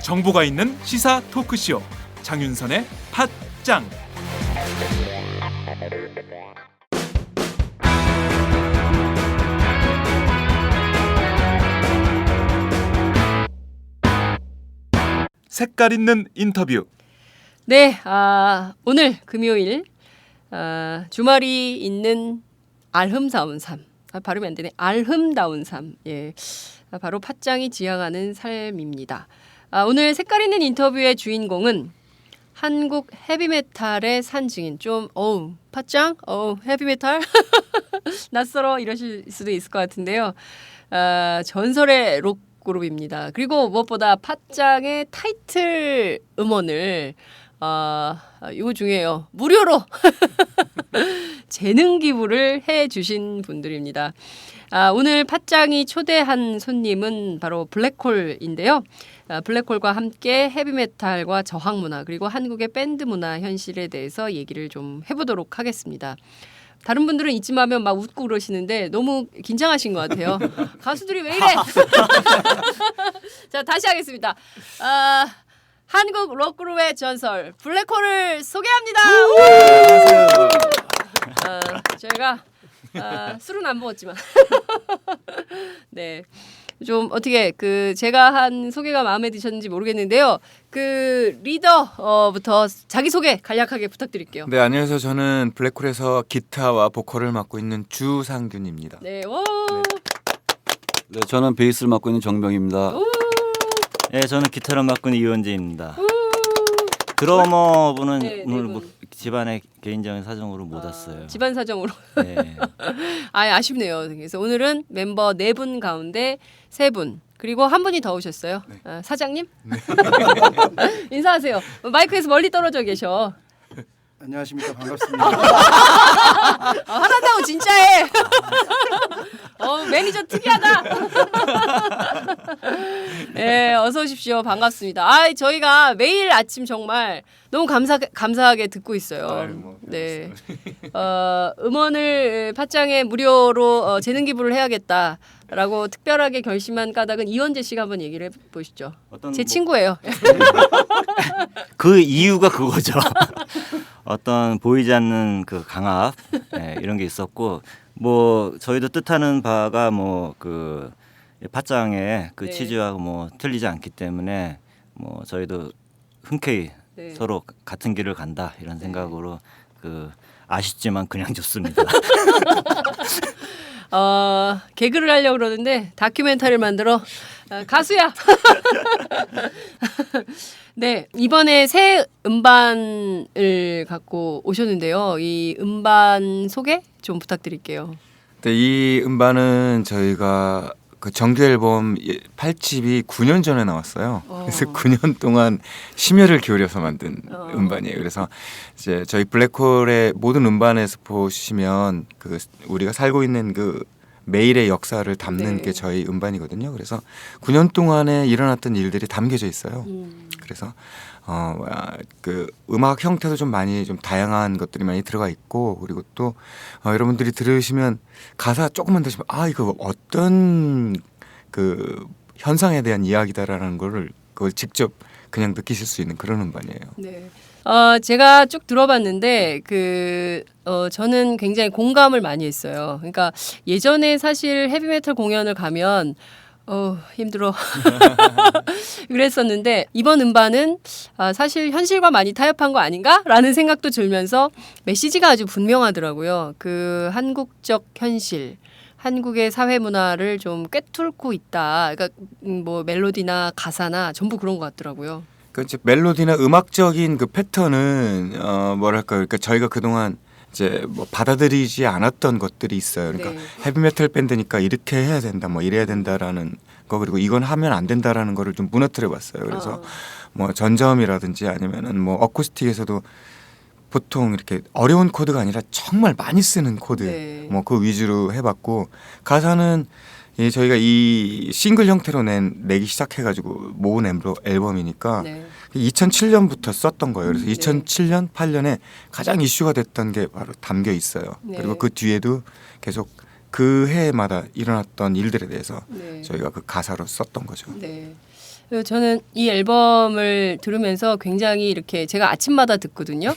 정보가 있는 시사 토크쇼 장윤선의 팟짱. 색깔 있는 인터뷰. 네, 오늘 금요일 주말이 있는 알흠다운 삶. 발음이 안 되네. 알흠다운 삶. 예, 바로 팟짱이 지향하는 삶입니다. 오늘 색깔 있는 인터뷰의 주인공은 한국 헤비메탈의 산증인. 좀 팟짱, 헤비메탈 낯설어 이러실 수도 있을 것 같은데요. 전설의 록 그룹입니다. 그리고 무엇보다 팟짱의 타이틀 음원을 이거 중요해요. 무료로 재능 기부를 해주신 분들입니다. 오늘 팟짱이 초대한 손님은 바로 블랙홀인데요. 블랙홀과 함께 헤비메탈과 저항문화 그리고 한국의 밴드 문화 현실에 대해서 얘기를 좀 해보도록 하겠습니다. 다른 분들은 이쯤 하면 막 웃고 그러시는데 너무 긴장하신 것 같아요. 가수들이 왜 이래? 자, 다시 하겠습니다. 한국 록그룹의 전설 블랙홀을 소개합니다. 저희가 술은 안 먹었지만 네. 좀 어떻게 제가 한 소개가 마음에 드셨는지 모르겠는데요. 리더부터 자기 소개 간략하게 부탁드릴게요. 네, 안녕하세요. 저는 블랙홀에서 기타와 보컬을 맡고 있는 주상균입니다. 네, 네, 저는 베이스를 맡고 있는 정병입니다. 네, 저는 기타를 맡고 있는 이원재입니다. 드러머분은 네, 오늘 분. 뭐 집안의 개인적인 사정으로 못 왔어요. 집안 사정으로. 네. 아쉽네요. 그래서 오늘은 멤버 4분 가운데 3분 그리고 한 분이 더 오셨어요. 네. 사장님? 네. 인사하세요. 마이크에서 멀리 떨어져 계셔. 안녕하십니까. 반갑습니다. 하나다운 진짜해. 매니저 특이하다. 네, 어서 오십시오. 반갑습니다. 저희가 매일 아침 정말 너무 감사하게 듣고 있어요. 네, 음원을 팟짱에 무료로 재능 기부를 해야겠다라고 특별하게 결심한 까닭은 이원재 씨가 한번 얘기를 해보시죠. 제 친구예요. 그 이유가 그거죠. 어떤 보이지 않는 그 강압 이런 게 있었고 뭐 저희도 뜻하는 바가 팟짱의 네. 취지와 틀리지 않기 때문에 저희도 흔쾌히 네. 서로 같은 길을 간다 이런 생각으로 아쉽지만 그냥 좋습니다. 개그를 하려고 그러는데 다큐멘터리를 만들어 가수야. 네, 이번에 새 음반을 갖고 오셨는데요. 이 음반 소개 좀 부탁드릴게요. 네, 이 음반은 저희가 그 정규 앨범 8집이 9년 전에 나왔어요. 그래서 9년 동안 심혈을 기울여서 만든 음반이에요. 그래서 이제 저희 블랙홀의 모든 음반에서 보시면 우리가 살고 있는 매일의 역사를 담는 네. 게 저희 음반이거든요. 그래서 9년 동안에 일어났던 일들이 담겨져 있어요. 그래서 음악 형태도 좀 다양한 것들이 많이 들어가 있고, 그리고 또 여러분들이 들으시면 가사 조금만 드시면 이거 어떤 현상에 대한 이야기다라는 그걸 직접 그냥 느끼실 수 있는 그런 음반이에요. 네. 제가 쭉 들어봤는데 저는 굉장히 공감을 많이 했어요. 그러니까 예전에 사실 헤비메탈 공연을 가면 힘들어 그랬었는데 이번 음반은 사실 현실과 많이 타협한 거 아닌가라는 생각도 들면서 메시지가 아주 분명하더라고요. 한국적 현실, 한국의 사회 문화를 좀 꿰뚫고 있다. 그러니까 멜로디나 가사나 전부 그런 것 같더라고요. 그러니까 멜로디나 음악적인 패턴은 그러니까 저희가 그동안 이제 받아들이지 않았던 것들이 있어요. 그러니까 네. 헤비메탈 밴드니까 이렇게 해야 된다, 이래야 된다라는 거, 그리고 이건 하면 안 된다라는 거를 좀 무너뜨려봤어요. 그래서 전자음이라든지 아니면은 어쿠스틱에서도 보통 이렇게 어려운 코드가 아니라 정말 많이 쓰는 코드, 네. 그 위주로 해봤고, 가사는 저희가 이 싱글 형태로 내기 시작해가지고 모은 앨범이니까 네. 2007년부터 썼던 거예요. 그래서 네. 2007년, 8년에 가장 이슈가 됐던 게 바로 담겨 있어요. 네. 그리고 그 뒤에도 계속 그 해마다 일어났던 일들에 대해서 네. 저희가 그 가사로 썼던 거죠. 네. 그리고 저는 이 앨범을 들으면서 굉장히 이렇게 제가 아침마다 듣거든요.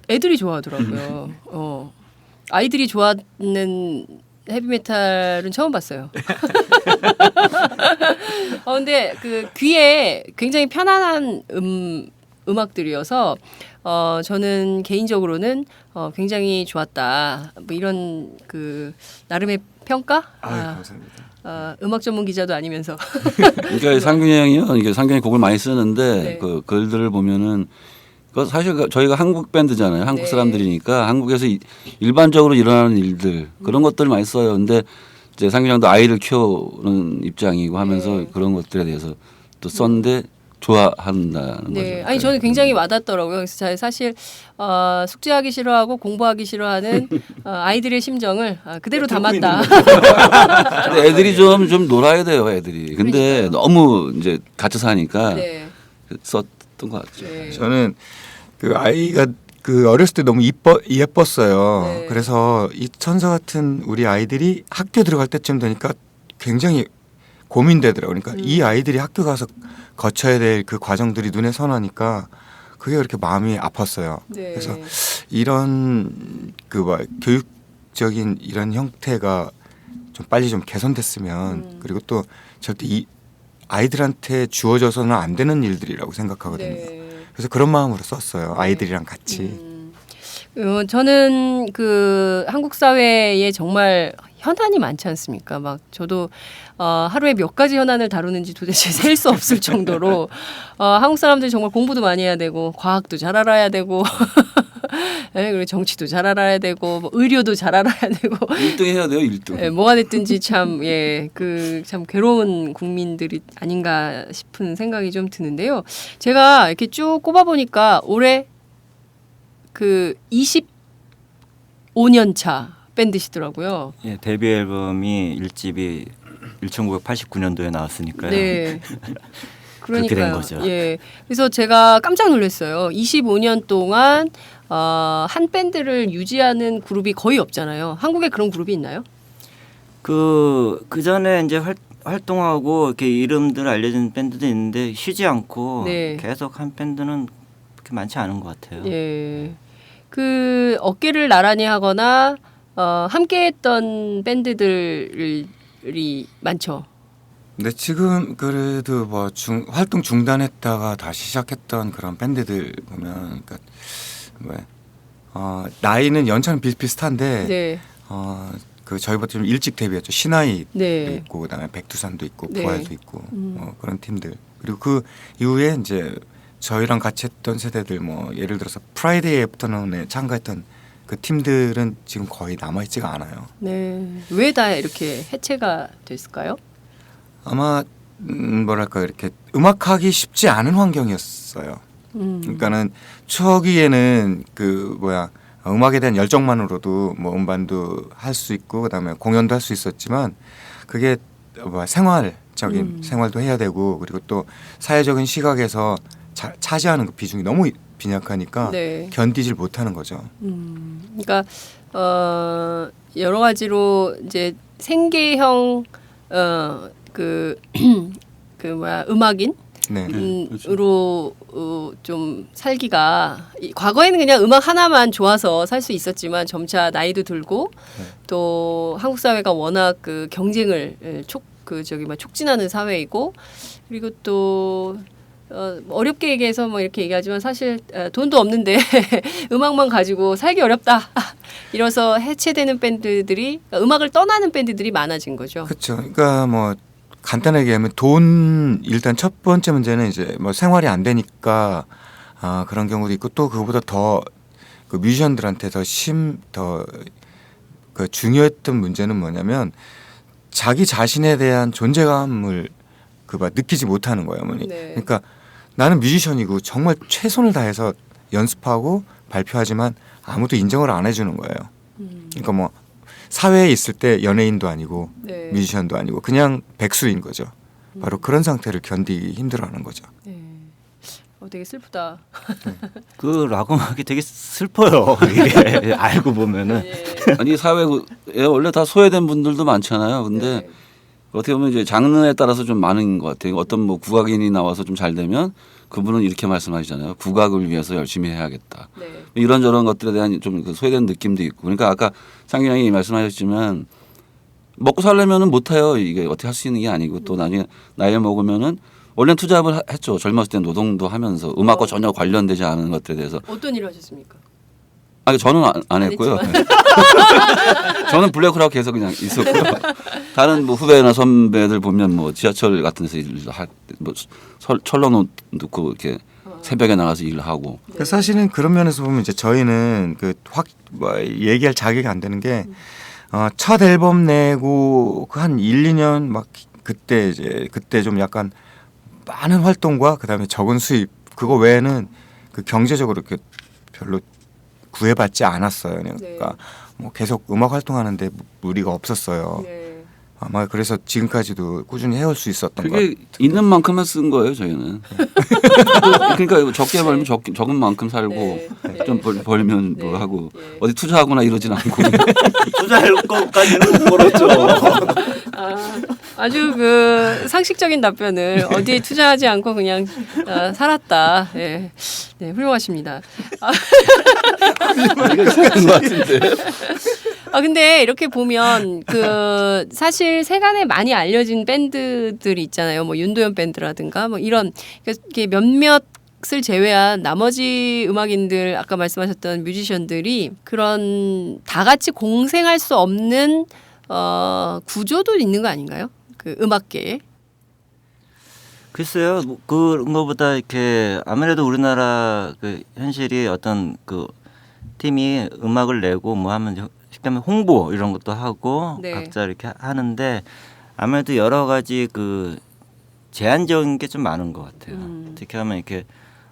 애들이 좋아하더라고요. 아이들이 좋아하는 헤비메탈은 처음 봤어요. 근데 그 귀에 굉장히 편안한 음악들이어서 저는 개인적으로는 굉장히 좋았다. 뭐 이런 그 나름의 평가? 감사합니다. 음악 전문 기자도 아니면서. 그러니까 상균이 형이요. 이게 상균이 곡을 많이 쓰는데 네. 그 글들을 보면은 그 사실 저희가 한국 밴드잖아요. 한국 네. 사람들이니까 한국에서 일반적으로 일어나는 일들 그런 것들을 많이 써요. 근데 이제 상균이 형도 아이를 키우는 입장이고 하면서 네. 그런 것들에 대해서 또 썼는데 좋아한다는 네, 거죠. 아니 저는 굉장히 와닿더라고요. 그래서 사실 숙제하기 싫어하고 공부하기 싫어하는 아이들의 심정을 그대로 담았다. 근데 애들이 좀 놀아야 돼요, 애들이. 근데 그러니까요. 너무 이제 갇혀 사니까 네, 썼던 것 같죠. 네. 저는 그 아이가 그 어렸을 때 너무 예뻤어요. 네. 그래서 이 천사 같은 우리 아이들이 학교 들어갈 때쯤 되니까 굉장히 고민되더라고요. 그러니까 이 아이들이 학교 가서 거쳐야 될 그 과정들이 눈에 선하니까 그게 그렇게 마음이 아팠어요. 네. 그래서 이런 그 교육적인 이런 형태가 좀 빨리 좀 개선됐으면 그리고 또 절대 이 아이들한테 주어져서는 안 되는 일들이라고 생각하거든요. 네. 그래서 그런 마음으로 썼어요. 아이들이랑 같이. 저는 그 한국 사회에 정말 현안이 많지 않습니까? 막 저도 하루에 몇 가지 현안을 다루는지 도대체 셀 수 없을 정도로 한국 사람들이 정말 공부도 많이 해야 되고 과학도 잘 알아야 되고 네, 그리고 정치도 잘 알아야 되고 뭐 의료도 잘 알아야 되고 1등 해야 돼요, 1등. 예, 뭐가 됐든지 참 참 괴로운 국민들이 아닌가 싶은 생각이 좀 드는데요. 제가 이렇게 쭉 꼽아 보니까 올해 그 25년 차 밴드시더라고요. 예, 데뷔 앨범이 1집이 1989년도에 나왔으니까요. 네. 그렇게 된 그러니까요. 거죠. 예. 그래서 제가 깜짝 놀랐어요. 25년 동안 한 밴드를 유지하는 그룹이 거의 없잖아요. 한국에 그런 그룹이 있나요? 그 전에 이제 활동하고 이렇게 이름들 알려진 밴드도 있는데 쉬지 않고 네. 계속 한 밴드는 그렇게 많지 않은 것 같아요. 예. 그 어깨를 나란히 하거나 함께했던 밴드들이 많죠. 근데 지금 그래도 뭐 활동 중단했다가 다시 시작했던 그런 밴드들 보면 그러니까 나이는 연차는 비슷비슷한데 네. 그 저희보다 좀 일찍 데뷔했죠. 신화이도 네. 있고 그다음에 백두산도 있고 네. 부활도 있고 그런 팀들. 그리고 그 이후에 이제 저희랑 같이 했던 세대들 뭐 예를 들어서 프라이데이 애프터눈에 참가했던 그 팀들은 지금 거의 남아있지가 않아요. 네. 왜 다 이렇게 해체가 됐을까요? 아마 뭐랄까 이렇게 음악하기 쉽지 않은 환경이었어요. 그러니까는 초기에는 음악에 대한 열정만으로도 뭐 음반도 할 수 있고 그다음에 공연도 할 수 있었지만 그게 생활적인 생활도 해야 되고 그리고 또 사회적인 시각에서 차지하는 그 비중이 너무 빈약하니까 네. 견디질 못하는 거죠. 그러니까 여러 가지로 이제 생계형 음악인 네. 으로 좀 살기가 과거에는 그냥 음악 하나만 좋아서 살 수 있었지만 점차 나이도 들고 또 한국 사회가 워낙 그 경쟁을 촉진하는 사회이고 그리고 또 어렵게 얘기해서 뭐 이렇게 얘기하지만 사실 돈도 없는데 음악만 가지고 살기 어렵다. 이래서 해체되는 밴드들이 음악을 떠나는 밴드들이 많아진 거죠. 그렇죠. 그러니까 뭐 간단하게 얘기하면 일단 첫 번째 문제는 이제 뭐 생활이 안 되니까 그런 경우도 있고 또 그거보다 더 그 뮤지션들한테 더 중요했던 문제는 뭐냐면 자기 자신에 대한 존재감을 느끼지 못하는 거예요, 어머니. 네. 그러니까 나는 뮤지션이고 정말 최선을 다해서 연습하고 발표하지만 아무도 인정을 안 해주는 거예요. 그러니까 뭐 사회에 있을 때 연예인도 아니고 네. 뮤지션도 아니고 그냥 백수인 거죠. 바로 그런 상태를 견디기 힘들어하는 거죠. 네. 되게 슬프다. 그 락 음악이 되게 슬퍼요. 이게 알고 보면은 네. 아니 사회에 원래 다 소외된 분들도 많잖아요. 근데 네. 어떻게 보면 이제 장르에 따라서 좀 많은 것 같아요. 어떤 뭐 국악인이 나와서 좀 잘 되면 그분은 이렇게 말씀하시잖아요. 국악을 위해서 열심히 해야겠다. 네. 이런저런 것들에 대한 좀 그 소외된 느낌도 있고. 그러니까 아까 상균형이 말씀하셨지만 먹고 살려면은 못해요. 이게 어떻게 할 수 있는 게 아니고 또 나중에 나이 먹으면은 원래는 투잡을 했죠. 젊었을 때 노동도 하면서 음악과 전혀 관련되지 않은 것들에 대해서. 어떤 일을 하셨습니까? 아니 저는 안 했고요. 저는 블랙홀하고 계속 그냥 있었고요. 다른 뭐 후배나 선배들 보면 뭐 지하철 같은 데서 일을 뭐 철로 놓고 이렇게 새벽에 나가서 일을 하고. 그 사실은 그런 면에서 보면 이제 저희는 뭐 얘기할 자격이 안 되는 게 첫 앨범 내고 그 한 1, 2년 막 그때 좀 약간 많은 활동과 그다음에 적은 수입 그거 외에는 그 경제적으로 이렇게 별로 구애받지 않았어요. 그러니까 뭐 계속 음악 활동하는데 무리가 없었어요. 네. 아마 그래서 지금까지도 꾸준히 해올 수 있었던 것 같아요. 그게 있는 만큼만 쓴 거예요, 저희는. 그러니까 적게 벌면 적은 만큼 살고 네. 좀 벌면 뭐 네. 하고 네. 어디 투자하거나 이러진 않고. 투자할 것까지는 모르죠. 아주 그 상식적인 답변을 어디에 투자하지 않고 그냥 살았다. 네. 네, 훌륭하십니다. 이거 생각한 것 같은데. 근데 이렇게 보면 그 사실 세간에 많이 알려진 밴드들이 있잖아요. 뭐 윤도현 밴드라든가 뭐 이런 이렇게 몇몇을 제외한 나머지 음악인들 아까 말씀하셨던 뮤지션들이 그런 다 같이 공생할 수 없는 구조도 있는 거 아닌가요? 그 음악계에. 글쎄요, 뭐 그런 거보다 이렇게 아무래도 우리나라 그 현실이 어떤 그 팀이 음악을 내고 뭐 하면 쉽게 홍보 이런 것도 하고 네. 각자 이렇게 하는데 아무래도 여러 가지 그 제한적인 게 좀 많은 것 같아요. 특히 하면 이렇게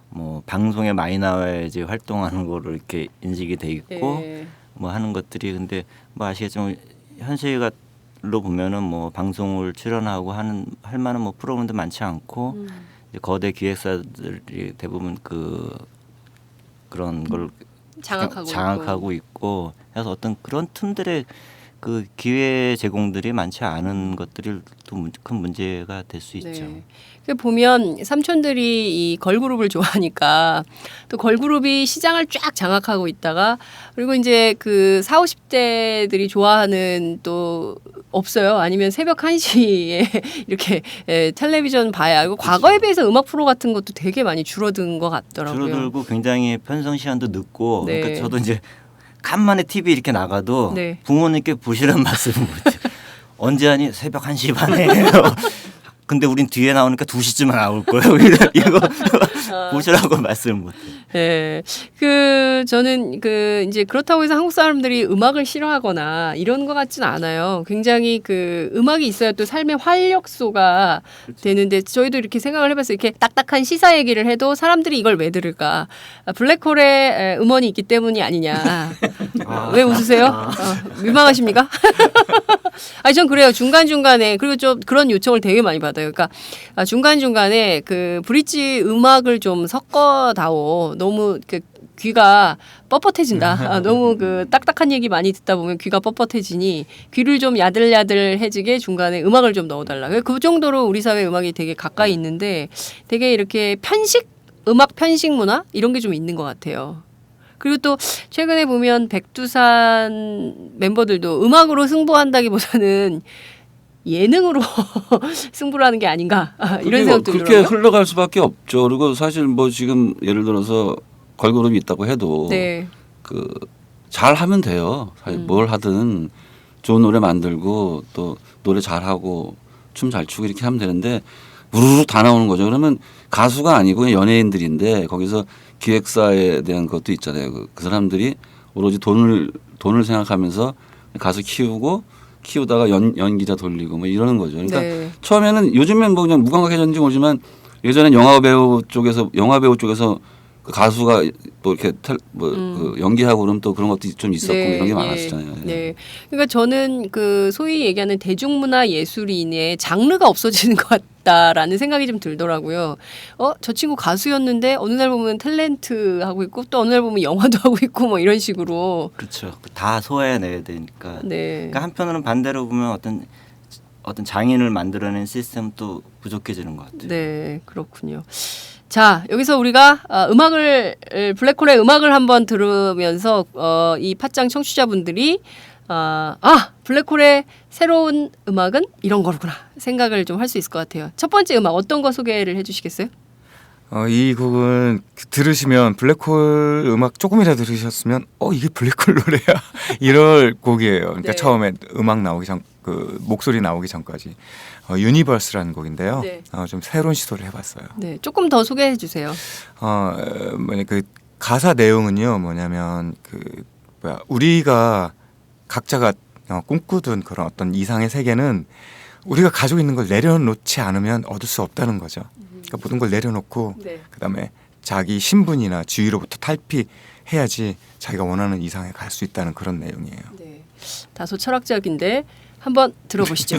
뭐 방송에 많이 나와야지 활동하는 거로 이렇게 인식이 돼 있고 예. 뭐 하는 것들이 근데 뭐 아시겠지만 현실로 보면은 뭐 방송을 출연하고 할 만한 뭐 프로그램도 많지 않고 이제 거대 기획사들이 대부분 그런 걸 장악하고 있고 해서 어떤 그런 틈들의 그 기회 제공들이 많지 않은 것들이 또 큰 문제가 될 수 있죠. 네. 그 보면 삼촌들이 이 걸그룹을 좋아하니까 또 걸그룹이 시장을 쫙 장악하고 있다가 그리고 이제 그 40, 50대들이 좋아하는 또 없어요. 아니면 새벽 1시에 이렇게 텔레비전 봐야 하고 과거에 비해서 음악 프로 같은 것도 되게 많이 줄어든 것 같더라고요. 줄어들고 굉장히 편성 시간도 늦고 네. 그러니까 저도 이제 간만에 TV 이렇게 나가도 네. 부모님께 보시는 말씀을 못해요. 언제 하니? 새벽 1시 반에. 근데 우린 뒤에 나오니까 2시쯤에 나올 거예요. 이거 보시라고 말씀을 못해요. 네, 그 저는 그 이제 그렇다고 해서 한국 사람들이 음악을 싫어하거나 이런 것 같지는 않아요. 굉장히 그 음악이 있어야 또 삶의 활력소가 되는데 저희도 이렇게 생각을 해봤어요. 이렇게 딱딱한 시사 얘기를 해도 사람들이 이걸 왜 들을까? 블랙홀에 음원이 있기 때문이 아니냐. 왜 웃으세요? 민망하십니까? 아니 전 그래요. 중간 중간에 그리고 좀 그런 요청을 되게 많이 받아요. 그러니까 중간 중간에 그 브릿지 음악을 좀 섞어다오. 너무 그 귀가 뻣뻣해진다. 너무 그 딱딱한 얘기 많이 듣다 보면 귀가 뻣뻣해지니 귀를 좀 야들야들해지게 중간에 음악을 좀 넣어달라. 그 정도로 우리 사회 음악이 되게 가까이 있는데 되게 이렇게 음악 편식 문화 이런 게 좀 있는 것 같아요. 그리고 또 최근에 보면 백두산 멤버들도 음악으로 승부한다기보다는 예능으로 승부를 하는 게 아닌가 이런 생각도 그렇게 들어요. 흘러갈 수밖에 없죠. 그리고 사실 뭐 지금 예를 들어서 걸그룹이 있다고 해도 네. 그 잘하면 돼요. 사실 뭘 하든 좋은 노래 만들고 또 노래 잘하고 춤 잘 추고 이렇게 하면 되는데 우르르 다 나오는 거죠. 그러면 가수가 아니고 연예인들인데 거기서 기획사에 대한 것도 있잖아요. 그 사람들이 오로지 돈을 생각하면서 가수 키우다가 연기자 돌리고 뭐 이러는 거죠. 그러니까 네. 처음에는 요즘엔 뭐 그냥 무감각해졌는지 모르지만 예전엔 영화 배우 쪽에서 그 가수가 또 이렇게 그 연기하고 그러면 또 그런 것도 좀 있었고 네, 이런 게 예. 많았잖아요. 네. 그러니까 저는 그 소위 얘기하는 대중문화 예술인의 장르가 없어지는 것 같다라는 생각이 좀 들더라고요. 저 친구 가수였는데 어느 날 보면 탤런트 하고 있고 또 어느 날 보면 영화도 하고 있고 뭐 이런 식으로. 그렇죠. 다 소화해내야 되니까. 네. 그러니까 한편으로는 반대로 보면 어떤 장인을 만들어낸 시스템도 부족해지는 것 같아요. 네, 그렇군요. 자, 여기서 우리가 블랙홀의 음악을 한번 들으면서 이 팟짱 청취자분들이 블랙홀의 새로운 음악은 이런 거구나 생각을 좀 할 수 있을 것 같아요. 첫 번째 음악 어떤 거 소개를 해주시겠어요? 이 곡은 들으시면 블랙홀 음악 조금이라도 들으셨으면 이게 블랙홀 노래야 이럴 곡이에요. 그러니까 네. 처음에 음악 나오기 전 그 목소리 나오기 전까지 유니버스라는 곡인데요. 네. 좀 새로운 시도를 해봤어요. 네, 조금 더 소개해 주세요. 그 가사 내용은요 뭐냐면 우리가 각자가 꿈꾸던 그런 어떤 이상의 세계는 우리가 가지고 있는 걸 내려놓지 않으면 얻을 수 없다는 거죠. 그러니까 모든 걸 내려놓고 네. 그다음에 자기 신분이나 지위로부터 탈피해야지 자기가 원하는 이상에 갈 수 있다는 그런 내용이에요. 네, 다소 철학적인데 한번 들어보시죠.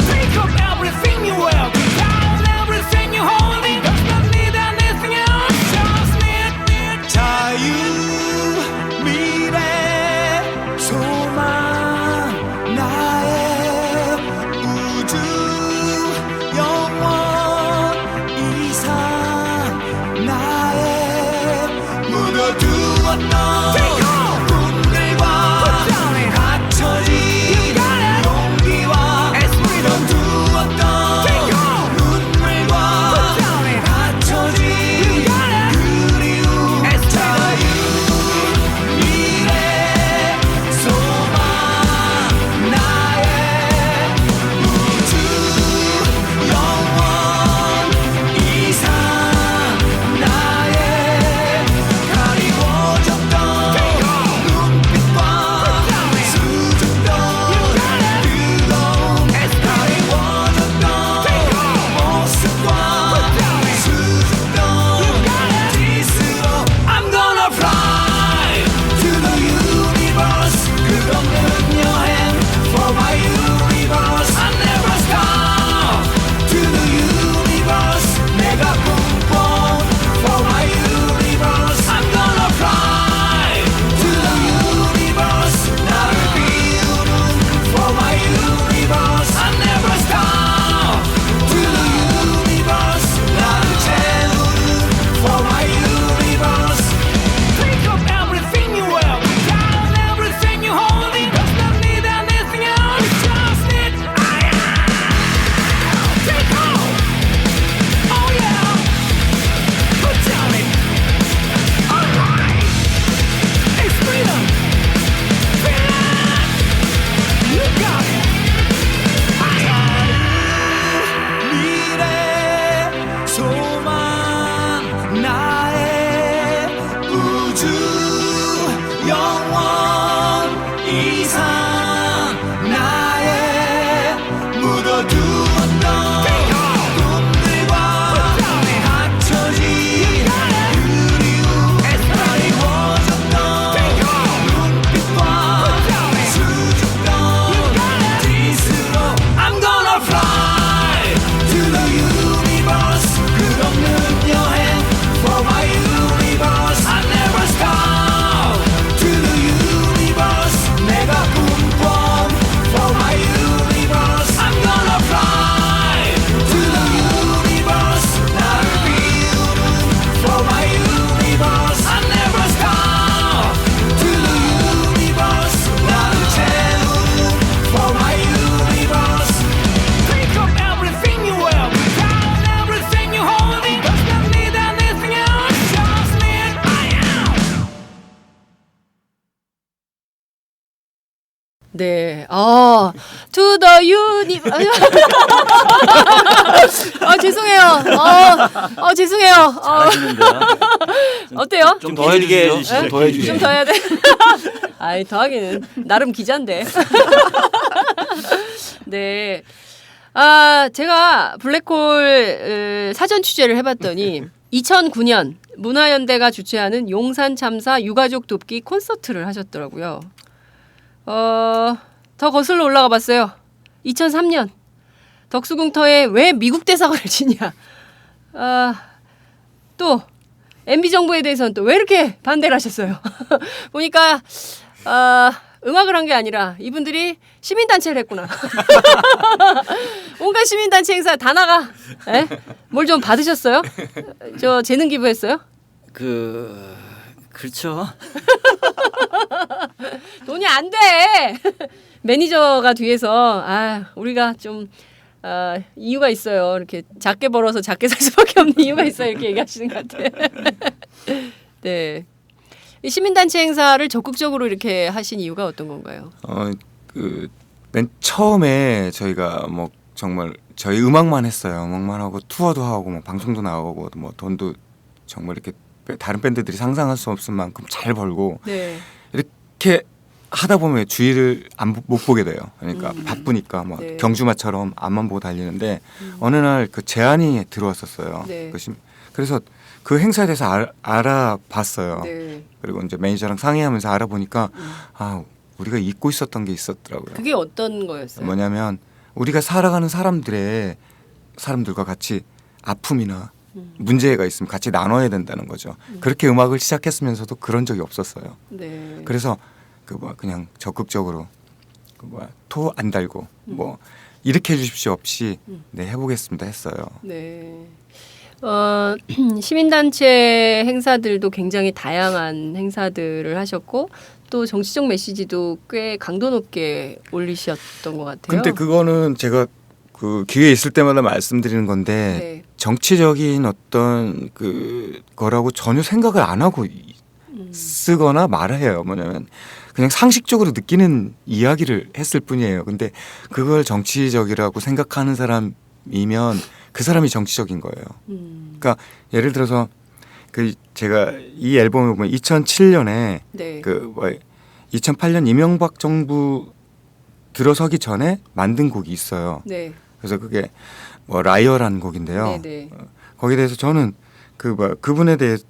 Pick up everything you will, down everything you hold. It does not need anything else. Just 네. To the uni. 죄송해요. 죄송해요. 잘하시는데요. 어때요? 좀 더 해주시죠. 해주시죠. 좀 더 해주시죠. 좀 더 해야 돼. 아이, 더하기는 나름 기자인데. 네. 제가 블랙홀 사전 취재를 해봤더니 2009년 문화연대가 주최하는 용산 참사 유가족 돕기 콘서트를 하셨더라고요. 더 거슬러 올라가 봤어요. 2003년 덕수궁터에 왜 미국 대사관을 치냐. 또 MB 정부에 대해서는 또 왜 이렇게 반대를 하셨어요. 보니까 음악을 한 게 아니라 이분들이 시민단체를 했구나. 온갖 시민단체 행사 다 나가. 뭘 좀 받으셨어요? 저 재능 기부했어요? 그렇죠. 돈이 안 돼. 매니저가 뒤에서 우리가 좀 이유가 있어요. 이렇게 작게 벌어서 작게 살 수밖에 없는 이유가 있어요. 이렇게 얘기하시는 것 같아요. 네. 이 시민단체 행사를 적극적으로 이렇게 하신 이유가 어떤 건가요? 맨 처음에 저희가 뭐 정말 저희 음악만 했어요. 음악만 하고 투어도 하고 뭐 방송도 나오고 뭐 돈도 정말 이렇게 다른 밴드들이 상상할 수 없을 만큼 잘 벌고 네. 이렇게 하다 보면 주위를 못 보게 돼요. 그러니까 바쁘니까 막 네. 경주마처럼 앞만 보고 달리는데 어느 날 그 제안이 들어왔었어요. 네. 그래서 그 행사에 대해서 알아봤어요. 네. 그리고 이제 매니저랑 상의하면서 알아보니까 우리가 잊고 있었던 게 있었더라고요. 그게 어떤 거였어요? 뭐냐면 우리가 살아가는 사람들과 같이 아픔이나 문제가 있으면 같이 나눠야 된다는 거죠. 그렇게 음악을 시작했으면서도 그런 적이 없었어요. 네. 그래서 그냥 적극적으로 토 안 달고 뭐 이렇게 해주십시오 없이 네 해보겠습니다 했어요. 네. 시민단체 행사들도 굉장히 다양한 행사들을 하셨고 또 정치적 메시지도 꽤 강도 높게 올리셨던 것 같아요. 근데 그거는 제가 그 기회 있을 때마다 말씀드리는 건데 네. 정치적인 어떤 그 거라고 전혀 생각을 안 하고 쓰거나 말해요. 뭐냐면 그냥 상식적으로 느끼는 이야기를 했을 뿐이에요. 근데 그걸 정치적이라고 생각하는 사람이면 그 사람이 정치적인 거예요. 그러니까 예를 들어서 그 제가 이 앨범을 보면 2007년에 네. 2008년 이명박 정부 들어서기 전에 만든 곡이 있어요. 네. 그래서 그게 뭐 라이어라는 곡인데요. 네, 네. 거기에 대해서 저는 그분에 대해서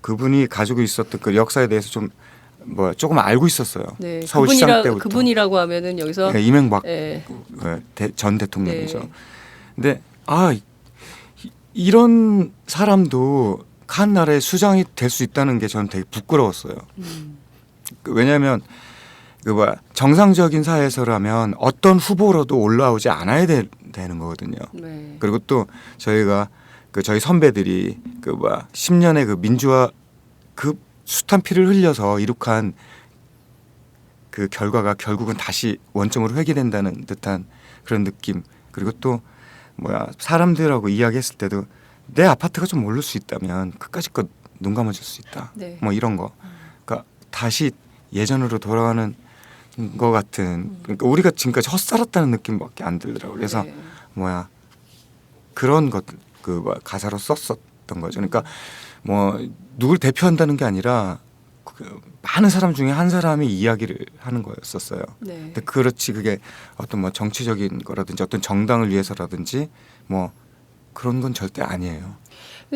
그분이 가지고 있었던 그 역사에 대해서 조금 알고 있었어요. 네. 서울시장 때부터. 그분이라고 하면은 여기서 네, 이명박 네. 전 대통령이죠. 네. 근데 이런 사람도 한 나라의 수장이 될 수 있다는 게 저는 되게 부끄러웠어요. 왜냐하면 정상적인 사회에서라면 어떤 후보로도 올라오지 않아야 되는 거거든요. 네. 그리고 또 저희가 저희 선배들이 10년의 그 민주화 그 숱한 피를 흘려서 이룩한 그 결과가 결국은 다시 원점으로 회귀된다는 듯한 그런 느낌. 그리고 또 사람들하고 이야기했을 때도 내 아파트가 좀 오를 수 있다면 그까짓 눈 감아줄 수 있다. 네. 뭐 이런 거. 그러니까 다시 예전으로 돌아가는 것 같은. 그러니까 우리가 지금까지 헛살았다는 느낌밖에 안 들더라고요. 그래서 네. 그런 것들 가사로 썼었던 거죠. 그러니까 누굴 대표한다는 게 아니라 많은 사람 중에 한 사람이 이야기를 하는 거였었어요. 네. 근데 그렇지 그게 어떤 정치적인 거라든지 어떤 정당을 위해서라든지 그런 건 절대 아니에요.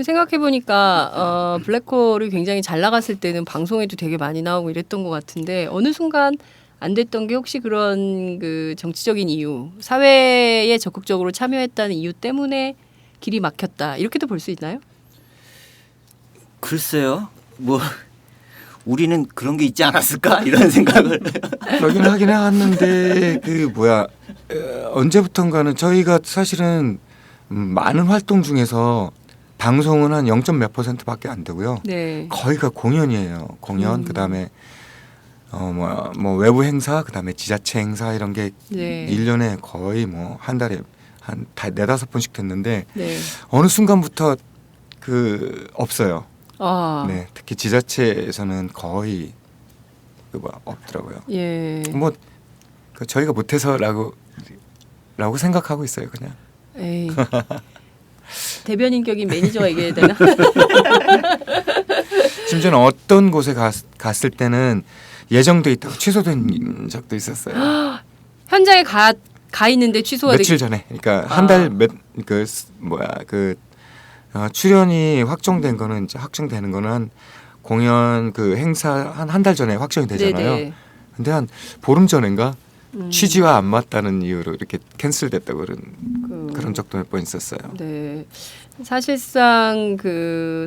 생각해 보니까 블랙홀이 굉장히 잘 나갔을 때는 방송에도 되게 많이 나오고 이랬던 것 같은데 어느 순간 안 됐던 게 혹시 그런 그 정치적인 이유, 사회에 적극적으로 참여했다는 이유 때문에 길이 막혔다 이렇게도 볼 수 있나요? 글쎄요. 우리는 그런 게 있지 않았을까 이런 생각을. 여기는 하긴 해왔는데 언제부턴가는 저희가 사실은 많은 활동 중에서 방송은 한 0. 몇 %밖에 안 되고요. 네. 거의가 공연이에요. 공연 그다음에 외부 행사 그다음에 지자체 행사 이런 게 네. 1년에 거의 한 달에 한 4-5번씩 됐는데 네. 어느 순간부터 없어요. 네, 특히 지자체에서는 거의 없더라고요. 예. 그 저희가 못해서라고 생각하고 있어요, 그냥. 에이. 대변인격인 매니저가 얘기해야 되나? 심지어는 어떤 곳에 갔을 때는 예정돼 있다가 취소된 적도 있었어요. 현장에 가 있는데 취소가 며칠 전에, 그러니까 한 달 출연이 확정된 거는 이제 확정되는 거는 한 공연 그 행사 한 달 전에 확정이 되잖아요. 네네. 근데 한 보름 전인가 취지와 안 맞다는 이유로 이렇게 캔슬됐다고 그런 적도 몇 번 있었어요. 네. 사실상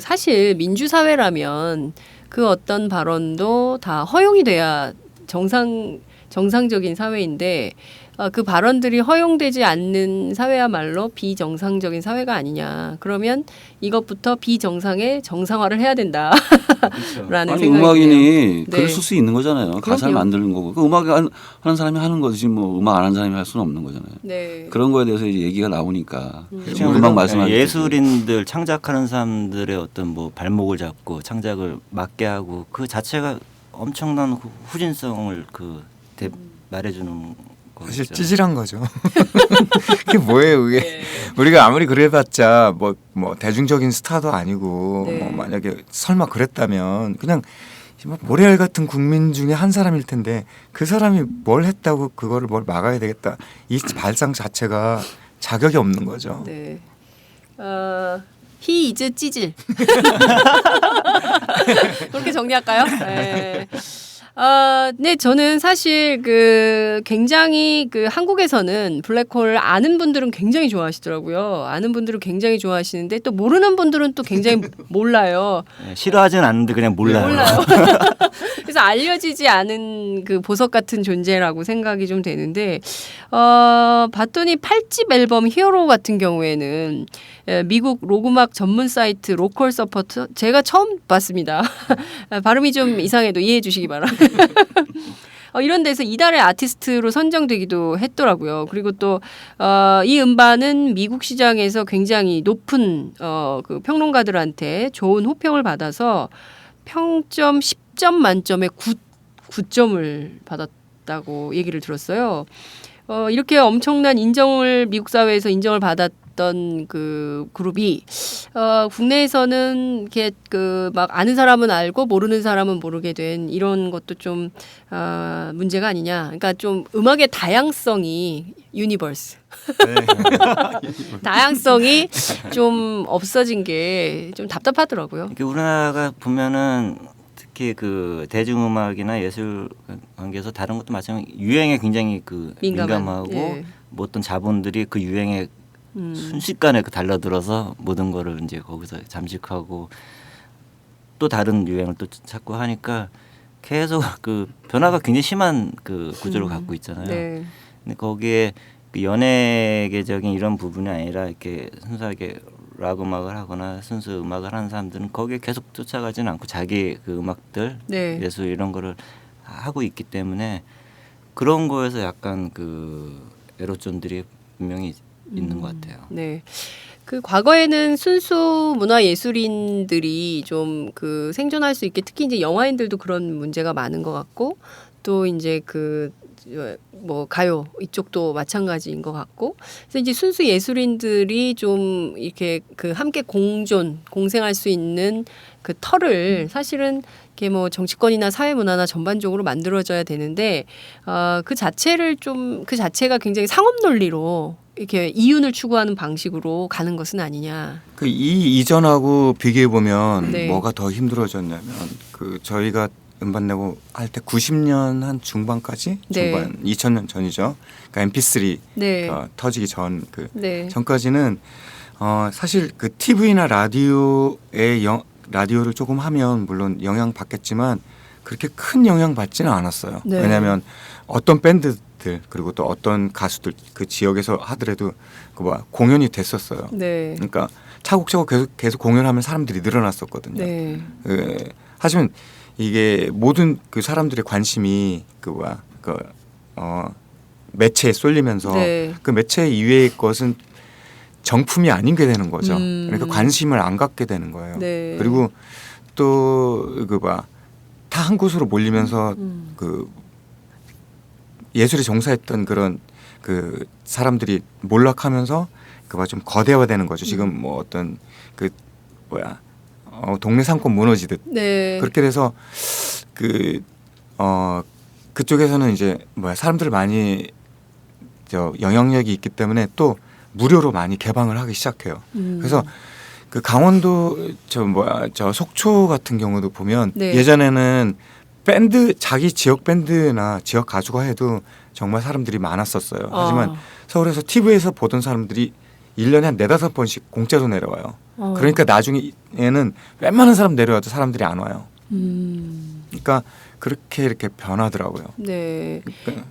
사실 민주사회라면 그 어떤 발언도 다 허용이 돼야 정상적인 사회인데 그 발언들이 허용되지 않는 사회야말로 비정상적인 사회가 아니냐. 그러면 이것부터 비정상의 정상화를 해야 된다라는 아니 생각이 음악인이 네. 글을 쓸 수 있는 거잖아요. 가사를 그럼요. 만드는 거고 그 음악 하는 사람이 하는 거지 뭐 음악 안 하는 사람이 할 수는 없는 거잖아요. 네. 그런 거에 대해서 이제 얘기가 나오니까 지금 음악 물론 말씀하셨듯이 예술인들 창작하는 사람들의 어떤 뭐 발목을 잡고 창작을 막게 하고 그 자체가 엄청난 후진성을 말해주는 사실 거죠. 찌질한 거죠. 그게 뭐예요, 그게? 네. 우리가 아무리 그래봤자 뭐 대중적인 스타도 아니고 네. 뭐 만약에 설마 그랬다면 그냥 뭐 모래알 같은 국민 중에 한 사람일 텐데 그 사람이 뭘 했다고 그거를 뭘 막아야 되겠다. 이 발상 자체가 자격이 없는 거죠. 네. he is 찌질. 그렇게 정리할까요? 네. 네, 저는 사실 굉장히 한국에서는 블랙홀 아는 분들은 굉장히 좋아하시더라고요. 아는 분들은 굉장히 좋아하시는데 또 모르는 분들은 또 굉장히 몰라요. 네, 싫어하지는 않는데 그냥 몰라요. 그래서 알려지지 않은 보석 같은 존재라고 생각이 좀 되는데 봤더니 8집 앨범 히어로 같은 경우에는 미국 록음악 전문 사이트 로컬 서포트 제가 처음 봤습니다. 발음이 좀 이상해도 이해해 주시기 바랍니다. 이런 데서 이달의 아티스트로 선정되기도 했더라고요. 그리고 또 이 음반은 미국 시장에서 굉장히 높은 그 평론가들한테 좋은 호평을 받아서 평점 10점 만점에 9점을 받았다고 얘기를 들었어요. 이렇게 엄청난 인정을 미국 사회에서 인정을 받았던 그 그룹이 국내에서는 이렇게 막 아는 사람은 알고 모르는 사람은 모르게 된 이런 것도 좀 문제가 아니냐. 그러니까 좀 음악의 다양성이 유니버스. 다양성이 좀 없어진 게 좀 답답하더라고요. 이게 우리나라가 보면은 특히 그 대중음악이나 예술 관계에서 다른 것도 마찬가지 유행에 굉장히 민감하고 예. 뭐 어떤 자본들이 그 유행에 순식간에 달라들어서 모든 거를 이제 거기서 잠식하고 또 다른 유행을 또 찾고 하니까 계속 변화가 굉장히 심한 구조를 갖고 있잖아요. 네. 근데 거기에 연예계적인 이런 부분이 아니라 이렇게 순수하게 락 음악을 하거나 순수 음악을 하는 사람들은 거기에 계속 쫓아가지는 않고 자기 음악들 네. 예술 이런 거를 하고 있기 때문에 그런 거에서 약간 에로존들이 분명히 있는 것 같아요. 네. 과거에는 순수 문화 예술인들이 좀 생존할 수 있게 특히 이제 영화인들도 그런 문제가 많은 것 같고 또 이제 뭐 가요 이쪽도 마찬가지인 것 같고 그래서 이제 순수 예술인들이 좀 이렇게 함께 공생할 수 있는 터를 사실은 이렇게 뭐 정치권이나 사회문화나 전반적으로 만들어져야 되는데 그 자체가 굉장히 상업 논리로 이렇게 이윤을 추구하는 방식으로 가는 것은 아니냐. 이 이전하고 비교해 보면 네. 뭐가 더 힘들어졌냐면 저희가 음반 내고 할 때 90년 한 중반까지 네. 중반 2000년 전이죠. 그러니까 MP3 네. 터지기 전 네. 전까지는 사실 TV나 라디오를 조금 하면 물론 영향 받겠지만 그렇게 큰 영향 받지는 않았어요. 네. 왜냐하면 어떤 밴드들 그리고 또 어떤 가수들 그 지역에서 하더라도 공연이 됐었어요. 네. 그러니까 차곡차곡 계속 공연하면 사람들이 늘어났었거든요. 네. 하지만 이게 모든 사람들의 관심이 매체에 쏠리면서 네. 그 매체 이외의 것은 정품이 아닌 게 되는 거죠. 그러니까 관심을 안 갖게 되는 거예요. 네. 그리고 또 다 한 곳으로 몰리면서 예술에 종사했던 그런 그 사람들이 몰락하면서 그가 좀 거대화되는 거죠. 지금 뭐 어떤 그 뭐야 동네 상권 무너지듯 네. 그렇게 돼서 그 그쪽에서는 이제 뭐야 사람들 많이 영향력이 있기 때문에 또 무료로 많이 개방을 하기 시작해요. 그래서 그 강원도 저 속초 같은 경우도 보면 네. 예전에는 밴드 자기 지역 밴드나 지역 가수가 해도 정말 사람들이 많았었어요. 하지만 서울에서 TV에서 보던 사람들이 1년에 한 4-5번씩 공짜로 내려와요. 그러니까 나중에는 웬만한 사람 내려와도 사람들이 안 와요. 그러니까 그렇게 이렇게 변하더라고요. 네.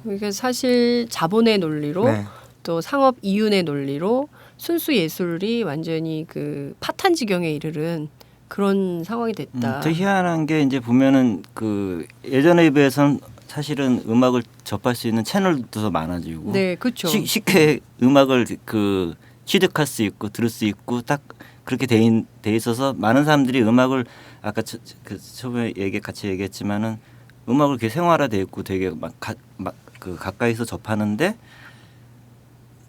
이게 사실 자본의 논리로 네. 또 상업 이윤의 논리로 순수 예술이 완전히 그 파탄 지경에 이르른 그런 상황이 됐다. 더 희한한 게 이제 보면은 그 예전에 비해서는 사실은 음악을 접할 수 있는 채널도 더 많아지고 네, 그렇죠. 쉽게 음악을 그 취득할 수 있고 들을 수 있고 딱 그렇게 돼 있어서 많은 사람들이 음악을 아까 그 처음에 같이 얘기했지만은 음악을 이렇게 생활화돼 있고 되게 그 가까이서 접하는데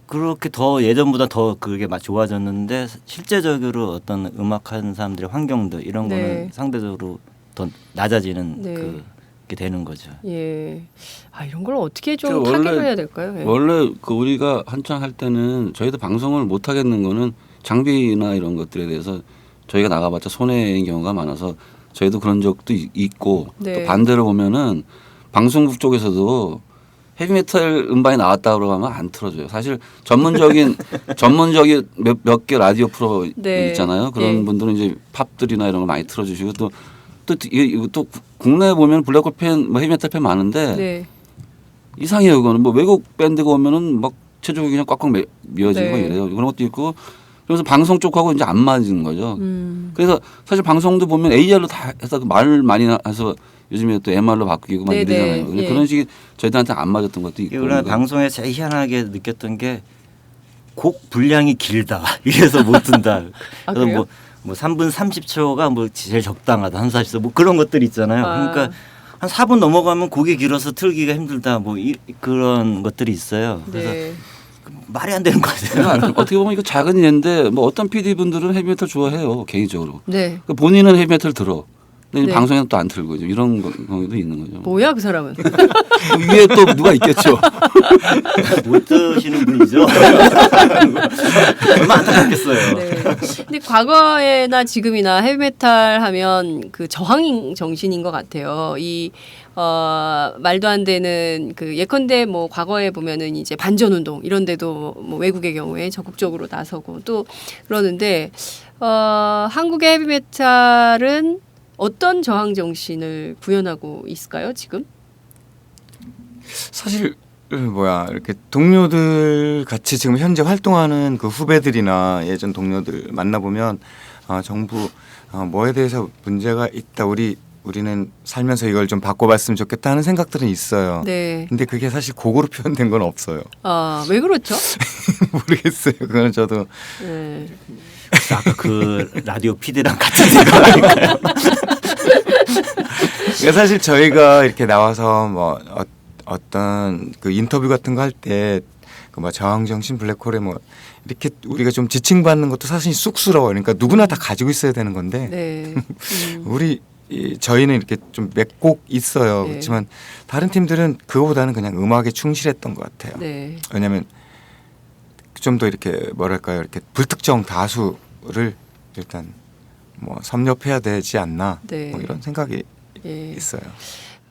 그렇게 더 예전보다 더 그게 막 좋아졌는데 실제적으로 어떤 음악하는 사람들의 환경들 이런 네. 거는 상대적으로 더 낮아지는 네. 그게 되는 거죠. 예. 아 이런 걸 어떻게 좀 원래- 타개를 해야 될까요? 예. 원래 그 우리가 한창 할 때는 저희도 방송을 못 하겠는 거는 장비나 이런 것들에 대해서 저희가 나가봤자 손해인 경우가 많아서 저희도 그런 적도 있고 네. 또 반대로 보면은 방송국 쪽에서도 헤비메탈 음반이 나왔다고 하면 안 틀어줘요. 사실 전문적인 몇 개 라디오 프로 네. 있잖아요. 그런 네. 분들은 이제 팝들이나 이런 걸 많이 틀어주시고 또 국내에 보면 블랙홀 팬, 뭐 헤비메탈 팬 많은데 네. 이상해요. 그거는 뭐 외국 밴드가 오면은 막 체중이 그냥 꽉꽉 미어지고 네. 이래요. 그런 것도 있고 그래서 방송 쪽하고 이제 안 맞는 거죠. 그래서 사실 방송도 보면 AR로 다 해서 말 많이 해서 요즘에 또 MR로 바뀌고 막 네네. 이러잖아요. 근데 예. 그런 식이 저희들한테 안 맞았던 것도 있고. 우리가 방송에 제일 희한하게 느꼈던 게 곡 분량이 길다. 이래서 못 든다. 아, 그래서 그래요? 뭐 3분 30초가 뭐 제일 적당하다. 한 40초 뭐 그런 것들 있잖아요. 아. 그러니까 한 4분 넘어가면 곡이 길어서 틀기가 힘들다. 뭐 그런 것들이 있어요. 그래서 네. 말이 안 되는 거죠. 어떻게 보면 이거 작은 예인데 뭐 어떤 PD 분들은 헤비메탈 좋아해요 개인적으로. 네. 그러니까 본인은 헤비메탈 들어. 근데 네. 방송에는 또 안 틀고 이런 경우도 있는 거죠. 뭐야 그 사람은? 위에 또 누가 있겠죠. 못 드시는 분이죠. 얼마 안타깝겠어요. 네. 근데 과거에나 지금이나 헤비메탈 하면 그 저항 정신인 것 같아요. 이 말도 안 되는 그 예컨대 뭐 과거에 보면은 이제 반전 운동 이런 데도 뭐 외국의 경우에 적극적으로 나서고 또 그러는데 한국의 헤비메탈은 어떤 저항 정신을 구현하고 있을까요, 지금? 사실 이렇게 동료들 같이 지금 현재 활동하는 그 후배들이나 예전 동료들 만나보면 정부 뭐에 대해서 문제가 있다 우리는 살면서 이걸 좀 바꿔봤으면 좋겠다 하는 생각들은 있어요. 네. 근데 그게 사실 곡으로 표현된 건 없어요. 왜 그렇죠? 모르겠어요. 그건 저도 네. 아까 그 라디오 PD랑 같은 생각하니까요. 그러니까 사실 저희가 이렇게 나와서 뭐 어떤 그 인터뷰 같은 거 할 때 그 뭐 저항정신 블랙홀에 뭐 이렇게 우리가 좀 지칭받는 것도 사실 쑥스러워요. 그러니까 누구나 다 가지고 있어야 되는 건데 네. 저희는 이렇게 좀 몇 곡 있어요. 네. 그렇지만 다른 팀들은 그거보다는 그냥 음악에 충실했던 것 같아요. 네. 왜냐하면 좀 더 이렇게 뭐랄까요, 이렇게 불특정 다수를 일단 뭐 섭렵해야 되지 않나 네. 뭐 이런 생각이 예. 있어요.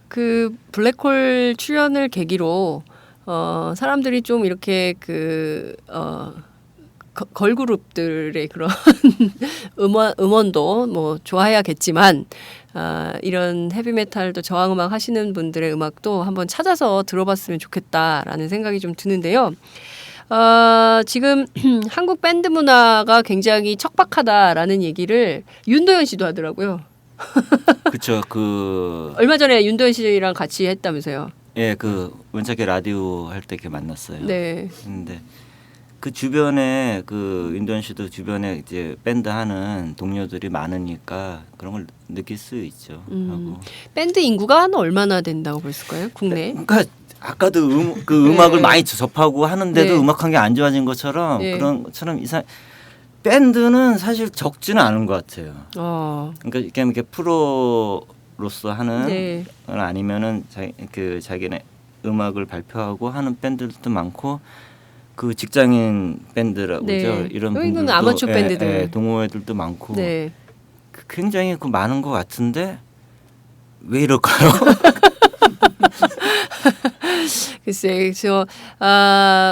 그 블랙홀 출연을 계기로 사람들이 좀 이렇게 걸그룹들의 그런 음원도 뭐 좋아해야겠지만 이런 헤비메탈도 저항음악 하시는 분들의 음악도 한번 찾아서 들어봤으면 좋겠다라는 생각이 좀 드는데요. 지금 한국 밴드 문화가 굉장히 척박하다라는 얘기를 윤도현 씨도 하더라고요. 그렇죠. 그 얼마 전에 윤도현 씨랑 같이 했다면서요. 예, 그 원작의 라디오 할 때 이렇게 만났어요. 네. 근데 그 주변에 그 윤도현 씨도 주변에 이제 밴드 하는 동료들이 많으니까 그런 걸 느낄 수 있죠. 하고. 밴드 인구가 한 얼마나 된다고 보실까요? 국내? 그러니까 아까도 그 음악을 많이 접하고 하는데도 네. 음악 환경이 안 좋아진 것처럼 네. 그런 것처럼 밴드는 사실 적지는 않은 것 같아요. 그러니까 이렇게 프로로서 하는 네. 아니면은 자기네 음악을 발표하고 하는 밴드들도 많고 그 직장인 밴드라고 네. 그러죠. 이런 이건 분들도 아마추어 밴드들. 동호회들도 많고 네. 굉장히 많은 것 같은데 왜 이럴까요? 글쎄,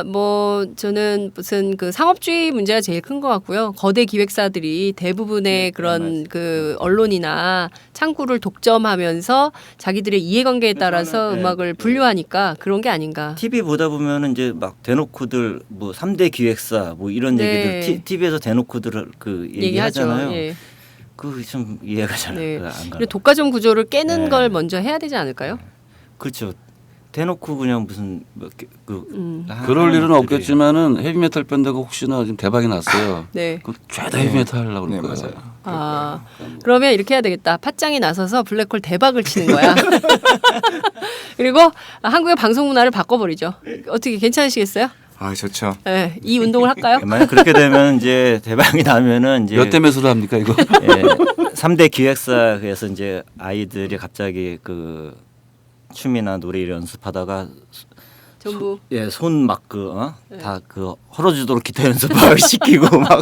뭐 저는 무슨 그 상업주의 문제가 제일 큰 것 같고요. 거대 기획사들이 대부분의 그런 그 언론이나 창구를 독점하면서 자기들의 이해관계에 따라서 음악을 분류하니까 그런 게 아닌가. TV 보다 보면은 이제 막 대놓고들 뭐 3대 기획사 뭐 이런 네. 얘기들 TV에서 대놓고들 그 얘기하죠. 얘기하잖아요. 예. 그 좀 이해가 잘 네. 안 가요. 그리고 독과점 구조를 깨는 네. 걸 먼저 해야 되지 않을까요? 그렇죠. 대놓고 그냥 무슨 그럴 일은 없겠지만은 헤비메탈 밴드가 혹시나 지금 대박이 났어요. 네. 그럼 죄다 헤비메탈 하려고 네, 그럴 거예요. 맞아요. 그러면 이렇게 해야 되겠다. 팟짱이 나서서 블랙홀 대박을 치는 거야. 그리고 한국의 방송 문화를 바꿔버리죠. 어떻게 괜찮으시겠어요? 아 좋죠. 네, 이 운동을 할까요? 만약 그렇게 되면 이제 대박이 나면은 이제 몇 대 몇으로 합니까 이거? 예, 3대 기획사에서 이제 아이들이 갑자기 그 춤이나 노래 연습하다가 전부 손 막 다 그 헐어지도록 기타 연습을 시키고 막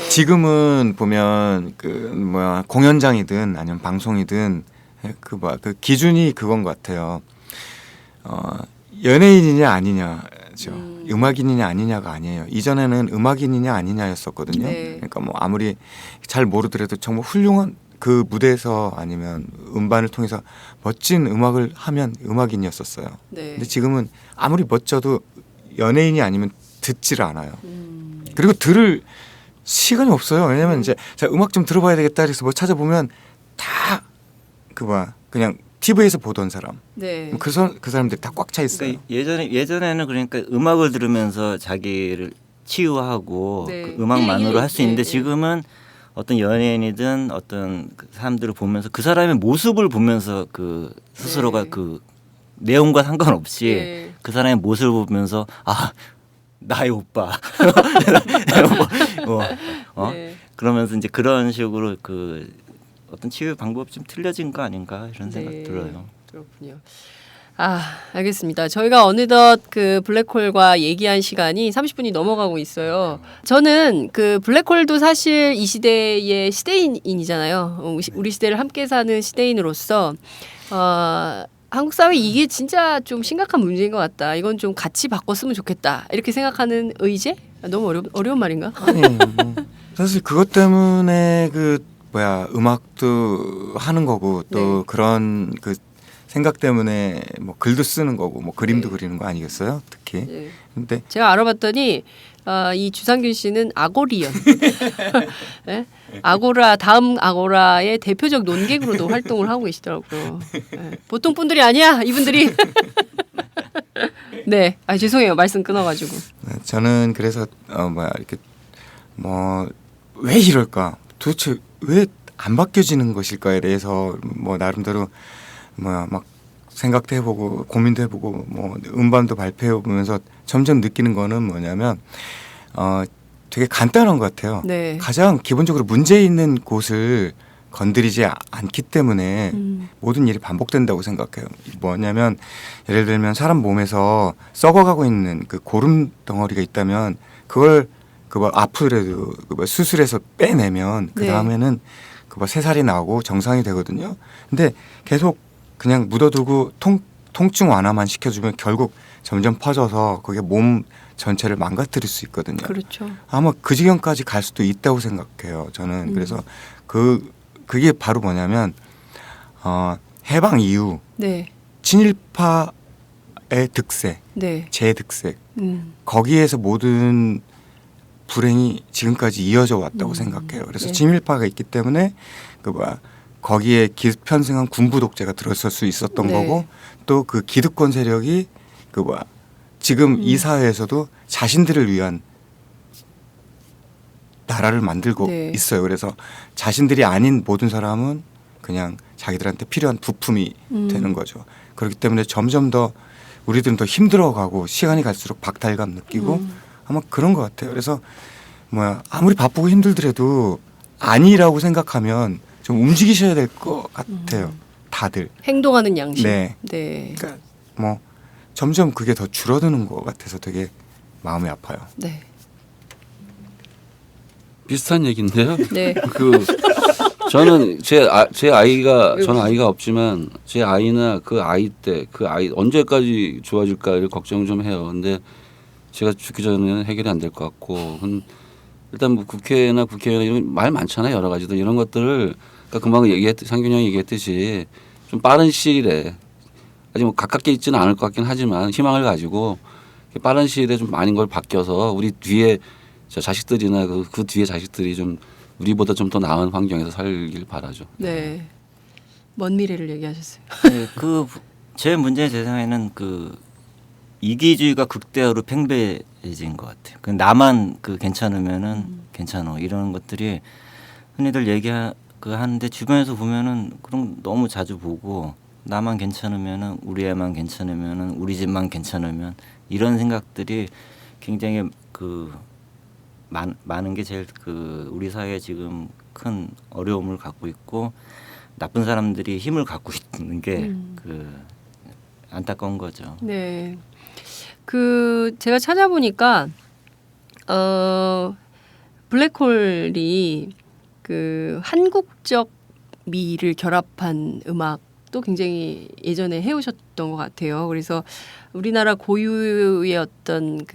지금은 보면 그 뭐야 공연장이든 아니면 방송이든 그 기준이 그건 것 같아요. 연예인이냐 아니냐죠. 음악인이냐 아니냐가 아니에요. 이전에는 음악인이냐 아니냐였었거든요. 네. 그러니까 뭐 아무리 잘 모르더라도 정말 훌륭한 그 무대에서 아니면 음반을 통해서 멋진 음악을 하면 음악인이었었어요. 네. 근데 지금은 아무리 멋져도 연예인이 아니면 듣지를 않아요. 그리고 들을 시간이 없어요. 왜냐면 이제 자, 음악 좀 들어봐야 되겠다 그래서 뭐 찾아보면 다 그냥 TV에서 보던 사람. 네. 그 사람들이 다 꽉 차 있어요. 그러니까 예전에는 그러니까 음악을 들으면서 자기를 치유하고 네. 그 음악만으로 할 수 있는데 네. 지금은 어떤 연예인이든 어떤 그 사람들을 보면서 그 사람의 모습을 보면서 그 스스로가 네. 그 내용과 상관없이 네. 그 사람의 모습을 보면서 나의 오빠 네. 그러면서 이제 그런 식으로 그 어떤 치유 방법이 좀 틀려진 거 아닌가 이런 생각 네. 들어요. 그렇군요. 알겠습니다. 저희가 어느덧 그 블랙홀과 얘기한 시간이 30분이 넘어가고 있어요. 저는 그 블랙홀도 사실 이 시대의 시대인이잖아요. 우리 시대를 함께 사는 시대인으로서 한국 사회 이게 진짜 좀 심각한 문제인 것 같다. 이건 좀 같이 바꿨으면 좋겠다. 이렇게 생각하는 의제? 너무 어려운 말인가? 아니, 사실 그것 때문에 음악도 하는 거고 또 네. 그런 그 생각 때문에 뭐 글도 쓰는 거고 뭐 그림도 네. 그리는 거 아니겠어요? 특히. 네. 근데 제가 알아봤더니 이 주상균 씨는 아고리언, 네? 아고라 다음 아고라의 대표적 논객으로도 활동을 하고 계시더라고요. 네. 보통 분들이 아니야 이분들이. 네, 죄송해요 말씀 끊어가지고. 저는 그래서 이렇게 왜 이럴까? 도대체 왜 안 바뀌어지는 것일까에 대해서 뭐 나름대로 막 생각도 해보고 고민도 해보고 뭐 음반도 발표해보면서 점점 느끼는 거는 뭐냐면 되게 간단한 것 같아요. 네. 가장 기본적으로 문제 있는 곳을 건드리지 않기 때문에 모든 일이 반복된다고 생각해요. 뭐냐면 예를 들면 사람 몸에서 썩어가고 있는 그 고름 덩어리가 있다면 그걸 아프더라도 수술해서 빼내면 그 다음에는 새살이 나오고 정상이 되거든요. 근데 계속 그냥 묻어두고 통증 완화만 시켜주면 결국 점점 퍼져서 그게 몸 전체를 망가뜨릴 수 있거든요. 그렇죠. 아마 그 지경까지 갈 수도 있다고 생각해요. 저는 그래서 그게 바로 뭐냐면 해방 이후 네, 친일파의 득세, 네, 재득세 거기에서 모든 불행이 지금까지 이어져 왔다고 생각해요. 그래서 네. 친일파가 있기 때문에 거기에 기편승한 군부 독재가 들어설 수 있었던 네. 거고 또 그 기득권 세력이 지금 이 사회에서도 자신들을 위한 나라를 만들고 네. 있어요. 그래서 자신들이 아닌 모든 사람은 그냥 자기들한테 필요한 부품이 되는 거죠. 그렇기 때문에 점점 더 우리들은 더 힘들어가고 시간이 갈수록 박탈감 느끼고 아마 그런 것 같아요. 그래서 아무리 바쁘고 힘들더라도 아니라고 생각하면 좀 움직이셔야 될 것 같아요. 다들. 행동하는 양식. 네. 네. 그러니까 점점 그게 더 줄어드는 것 같아서 되게 마음이 아파요. 네. 비슷한 얘기인데요. 네. 저는 제 아이가 저는 아이가 없지만 제 아이나 그 아이 때 그 아이 언제까지 좋아질까를 걱정 좀 해요. 근데 제가 죽기 전에는 해결이 안 될 것 같고 일단 뭐 국회나 국회의원 이런 말 많잖아요. 여러 가지들 이런 것들을 그러니까 금방 상균이 형이 얘기했듯이 좀 빠른 시일에 아직 뭐 가깝게 있지는 않을 것 같긴 하지만 희망을 가지고 빠른 시일에 좀 많은 걸 바뀌어서 우리 뒤에 저 자식들이나 그 뒤에 자식들이 좀 우리보다 좀 더 나은 환경에서 살길 바라죠. 네. 먼 미래를 얘기하셨어요. 네, 제 문제의 세상에는 이기주의가 극대화로 팽배해진 것 같아요. 나만 괜찮으면은 괜찮아 이런 것들이 흔히들 하는데 주변에서 보면은 그런 거 너무 자주 보고 나만 괜찮으면은 우리 애만 괜찮으면은 우리 집만 괜찮으면 이런 생각들이 굉장히 많은 게 제일 우리 사회에 지금 큰 어려움을 갖고 있고 나쁜 사람들이 힘을 갖고 있는 게 안타까운 거죠. 네. 제가 찾아보니까 블랙홀이 한국적 미를 결합한 음악도 굉장히 예전에 해오셨던 것 같아요. 그래서 우리나라 고유의 어떤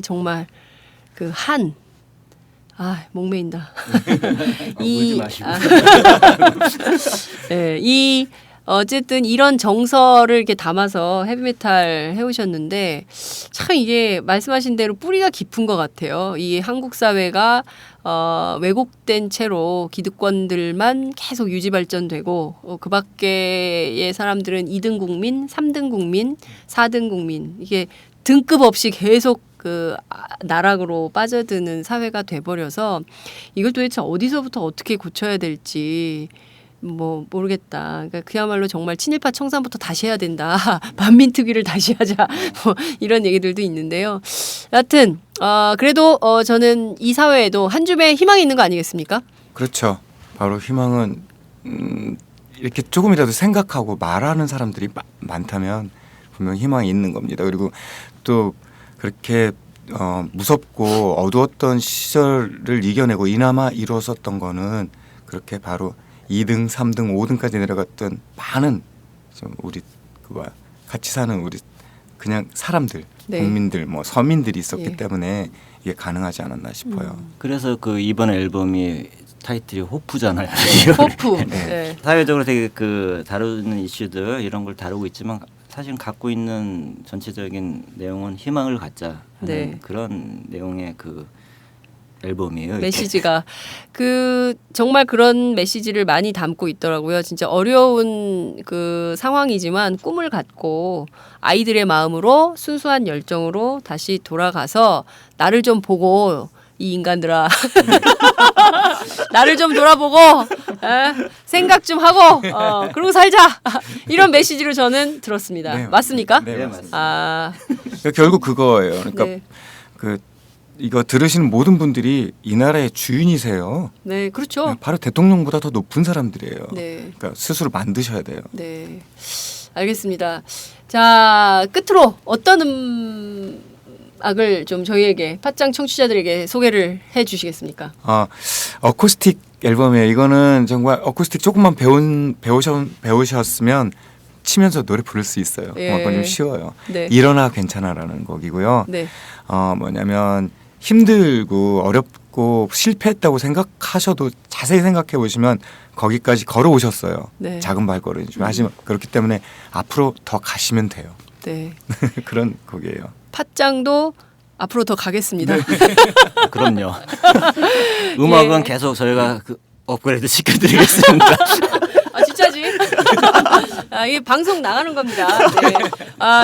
정말 목매인다. 울지 마시고. 네, 어쨌든 이런 정서를 이렇게 담아서 헤비메탈 해오셨는데 참 이게 말씀하신 대로 뿌리가 깊은 것 같아요. 이 한국 사회가 왜곡된 채로 기득권들만 계속 유지 발전되고 그 밖의 사람들은 2등 국민, 3등 국민, 4등 국민 이게 등급 없이 계속 나락으로 빠져드는 사회가 돼버려서 이걸 도대체 어디서부터 어떻게 고쳐야 될지 모르겠다. 그러니까 그야말로 정말 친일파 청산부터 다시 해야 된다. 반민특위를 다시 하자. 이런 얘기들도 있는데요. 여하튼 그래도 저는 이 사회에도 한 줌의 희망이 있는 거 아니겠습니까? 그렇죠. 바로 희망은 이렇게 조금이라도 생각하고 말하는 사람들이 많다면 분명 희망이 있는 겁니다. 그리고 또 그렇게 무섭고 어두웠던 시절을 이겨내고 이나마 이루어졌던 거는 그렇게 바로 2등, 3등, 5등까지 내려갔던 많은 우리 같이 사는 우리 그냥 사람들, 네. 국민들, 서민들이 있었기 예. 때문에 이게 가능하지 않았나 싶어요. 그래서 이번 앨범이 타이틀이 호프잖아요. 호프. 네. 네. 사회적으로 되게 다루는 이슈들 이런 걸 다루고 있지만 사실 갖고 있는 전체적인 내용은 희망을 갖자 하는 네. 그런 내용의 앨범이에요. 메시지가 정말 그런 메시지를 많이 담고 있더라고요. 진짜 어려운 상황이지만 꿈을 갖고 아이들의 마음으로 순수한 열정으로 다시 돌아가서 나를 좀 보고 이 인간들아 나를 좀 돌아보고 생각 좀 하고 그러고 살자 이런 메시지를 저는 들었습니다. 네, 맞습니까? 네, 아, 결국 그거예요. 그러니까 네. 이거 들으시는 모든 분들이 이 나라의 주인이세요. 네, 그렇죠. 바로 대통령보다 더 높은 사람들이에요. 네. 그러니까 스스로 만드셔야 돼요. 네, 알겠습니다. 자, 끝으로 어떤 음악을 좀 저희에게 팟짱 청취자들에게 소개를 해주시겠습니까? 어쿠스틱 앨범이에요. 이거는 정말 어쿠스틱 조금만 배우셨으면 치면서 노래 부를 수 있어요. 예. 음악은 좀 쉬워요. 네. 일어나 괜찮아라는 곡이고요. 네. 뭐냐면 힘들고 어렵고 실패했다고 생각하셔도 자세히 생각해 보시면 거기까지 걸어오셨어요. 네. 작은 발걸음 좀 하시면 그렇기 때문에 앞으로 더 가시면 돼요. 네. 그런 곡이에요. 팟짱도 앞으로 더 가겠습니다. 그럼요. 음악은 예. 계속 저희가 업그레이드 시켜드리겠습니다. 아 진짜지? 이게 방송 나가는 겁니다. 네.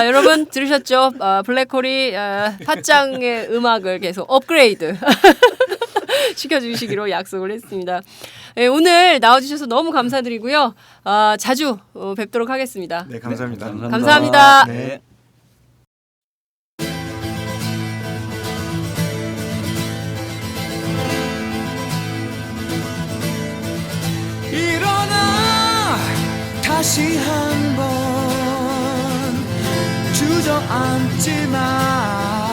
여러분 들으셨죠? 블랙홀이 팟짱의 음악을 계속 업그레이드 시켜주시기로 약속을 했습니다. 예, 오늘 나와주셔서 너무 감사드리고요. 자주 뵙도록 하겠습니다. 네, 감사합니다. 감사합니다. 네. 일어나 다시 한번 주저앉지 마